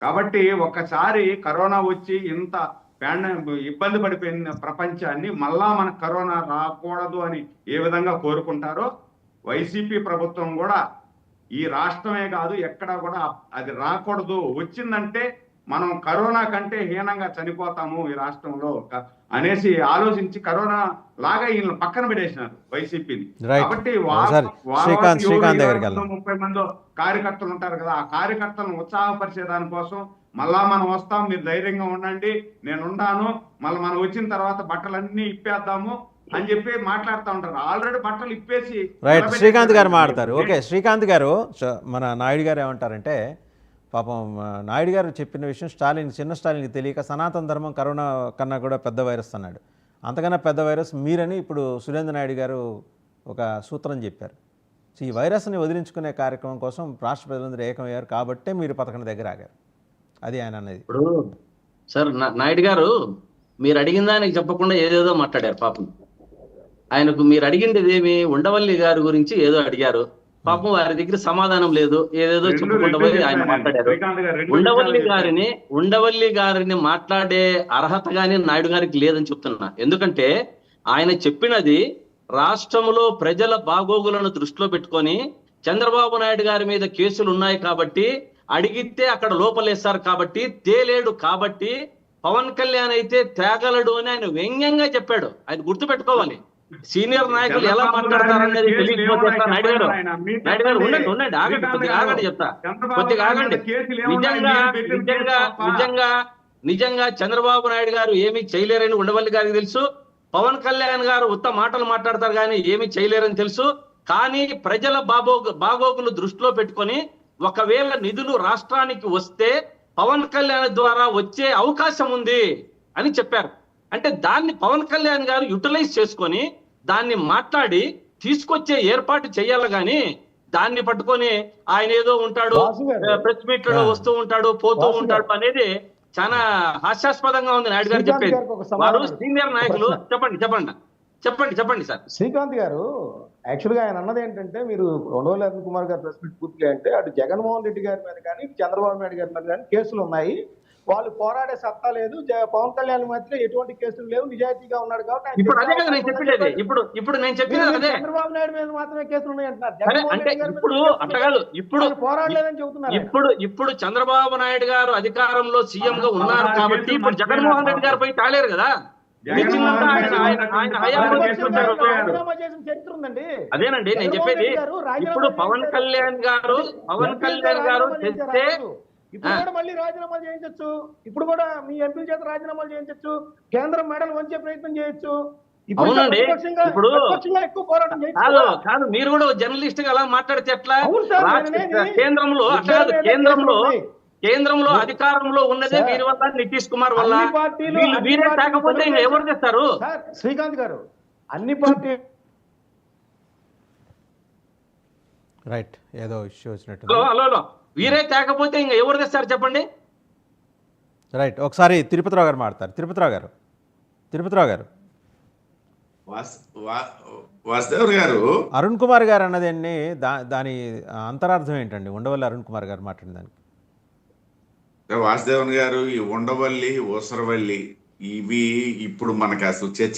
కాబట్టి ఒక్కసారి కరోనా వచ్చి ఇంత ఇబ్బంది పడిపోయిన ప్రపంచాన్ని మళ్ళా మనకు కరోనా రాకూడదు అని ఏ విధంగా కోరుకుంటారో వైసీపీ ప్రభుత్వం కూడా ఈ రాష్ట్రమే కాదు ఎక్కడా కూడా అది రాకూడదు, వచ్చిందంటే మనం కరోనా కంటే హీనంగా చనిపోతాము ఈ రాష్ట్రంలో అనేసి ఆలోచించి కరోనా లాగా వీళ్ళని పక్కన పెట్టేసినారు వైసీపీని. కాబట్టి 30 మంది కార్యకర్తలు ఉంటారు కదా, ఆ కార్యకర్తలను ఉత్సాహపరిచే దానికోసం మళ్ళా మనం వస్తాం, మీరు ధైర్యంగా ఉండండి, నేనున్నాను, మళ్ళీ మనం వచ్చిన తర్వాత బట్టలన్నీ ఇప్పేద్దాము అని చెప్పి మాట్లాడుతూ ఉంటారు. ఆల్రెడీ బట్టలు ఇప్పేసి రైట్ శ్రీకాంత్ గారు మాట్లాడతారు. ఓకే శ్రీకాంత్ గారు, మన నాయుడు గారు ఏమంటారంటే పాపం నాయుడు గారు చెప్పిన విషయం చిన్న స్టాలిన్కి తెలియక సనాతన ధర్మం కరోనా కన్నా కూడా పెద్ద వైరస్ అన్నాడు. అంతకన్నా పెద్ద వైరస్ మీరని ఇప్పుడు సురేంద్ర నాయుడు గారు ఒక సూత్రం చెప్పారు. ఈ వైరస్ని వదిలించుకునే కార్యక్రమం కోసం రాష్ట్ర ప్రజలందరూ ఏకమయ్యారు కాబట్టే మీరు 11 దగ్గర ఆగారు. అది ఆయన అన్నది. ఇప్పుడు సార్ నాయుడు గారు మీరు అడిగిన దానికి చెప్పకుండా ఏదేదో మాట్లాడారు. పాపం ఆయనకు మీరు అడిగింది ఏమి, ఉండవల్లి గారి గురించి ఏదో అడిగారు. పాపం వారి దగ్గర సమాధానం లేదు, ఏదేదో చెప్పుకుంటూ పోయి ఆయన మాట్లాడారు. ఉండవల్లి గారిని మాట్లాడే అర్హత గాని నాయుడు గారికి లేదని చెప్తున్నా. ఎందుకంటే ఆయన చెప్పినది రాష్ట్రంలో ప్రజల బాగోగులను దృష్టిలో పెట్టుకొని చంద్రబాబు నాయుడు గారి మీద కేసులు ఉన్నాయి కాబట్టి, అడిగితే అక్కడ లోపలేస్తారు కాబట్టి, తేలేడు కాబట్టి పవన్ కళ్యాణ్ అయితే తేగలడు అని ఆయన వ్యంగ్యంగా చెప్పాడు. ఆయన గుర్తు పెట్టుకోవాలి. సీనియర్ నాయకులు ఎలా మాట్లాడతారనేది తెలియకపోతే నాయుడు గారు ఉండండి ఆగండి, కొద్దిగా ఆగండి చెప్తా, కొద్దిగా ఆగండి. నిజంగా చంద్రబాబు నాయుడు గారు ఏమీ చేయలేరని ఉండవల్లి గారికి తెలుసు. పవన్ కళ్యాణ్ గారు ఉత్త మాటలు మాట్లాడతారు కానీ ఏమీ చేయలేరని తెలుసు. కానీ ప్రజల బాగోగులు దృష్టిలో పెట్టుకొని ఒకవేళ నిధులు రాష్ట్రానికి వస్తే పవన్ కళ్యాణ్ ద్వారా వచ్చే అవకాశం ఉంది అని చెప్పారు. అంటే దాన్ని పవన్ కళ్యాణ్ గారు యూటిలైజ్ చేసుకొని దాన్ని మాట్లాడి తీసుకొచ్చే ఏర్పాటు చేయాలి. కానీ దాన్ని పట్టుకొని ఆయన ఏదో ఉంటాడు, ప్రెస్ మీట్లలో వస్తూ ఉంటాడు, పోతూ ఉంటాడు అనేది చాలా హాస్యాస్పదంగా ఉంది నాయుడు గారు చెప్పేది. వారు సీనియర్ నాయకులు. చెప్పండి సార్. శ్రీకాంత్ గారు యాక్చువల్గా ఆయన అన్నది ఏంటంటే, మీరు ఉండవల్లి అరుణ్ కుమార్ గారు ప్రెస్ మీట్ పూర్తిగా అంటే అటు జగన్మోహన్ రెడ్డి గారి మీద కానీ చంద్రబాబు నాయుడు గారి మీద కానీ కేసులు ఉన్నాయి, వాళ్ళు పోరాడే సత్తా లేదు, పవన్ కళ్యాణ్ మధ్య ఎటువంటి కేసులు లేవు, నిజాయితీగా ఉన్నాడు కాబట్టి ఇప్పుడు అదే కదా నేను చెప్పేది. ఇప్పుడు నేను చెప్పేది అదే, చంద్రబాబు నాయుడు మీద మాత్రమే కేసులు ఉన్నాయి అంటున్నారు. అంటే ఇప్పుడు అట్ట కాదు, ఇప్పుడు పోరాడలేదని చెబుతున్నారు. ఇప్పుడు చంద్రబాబు నాయుడు గారు అధికారంలో సీఎం గా ఉన్నారు కాబట్టి ఇప్పుడు జగన్మోహన్ రెడ్డి గారు పోయి తాలేరు కదా. అదేనండి నేను చెప్పేది. ఇప్పుడు పవన్ కళ్యాణ్ గారు తెస్తే ఇప్పుడు కూడా మళ్ళీ రాజీనామా చేయించచ్చు, ఇప్పుడు కూడా మీ ఎంపీ చేత రాజీనామాలు చేయించచ్చు, కేంద్రం మెడల్ వంచే ప్రయత్నం చేయొచ్చు. అవునండి, ఇప్పుడు ఎక్కువ పోరాటం కాదు, మీరు కూడా జర్నలిస్ట్ గా అలా మాట్లాడితే ఎట్లా? కేంద్రంలో అధికారంలో ఉన్నదే వీరి వల్ల, నితీష్ కుమార్ వల్ల. వీరే కాకపోతే ఇంకా ఎవరు చేస్తారు? శ్రీకాంత్ గారు, అన్ని పార్టీ రైట్ ఏదో ఇష్యూ వచ్చినట్టు. హలో, వీరే తేకపోతే ఇంకా ఎవరు తెస్తారు చెప్పండి? రైట్, ఒకసారి తిరుపతిరావు గారు మాట్లాడతారు. తిరుపతిరావు గారు వాసుదేవ్ గారు, అరుణ్ కుమార్ గారు అన్నదండి, దాని అంతరార్థం ఏంటండి? ఉండవల్లి అరుణ్ కుమార్ గారు మాట్లాడిన దానికి. వాసుదేవన్ గారు, ఈ ఉండవల్లి ఊసరవల్లి ఇవి ఇప్పుడు మనకు అసలు చర్చ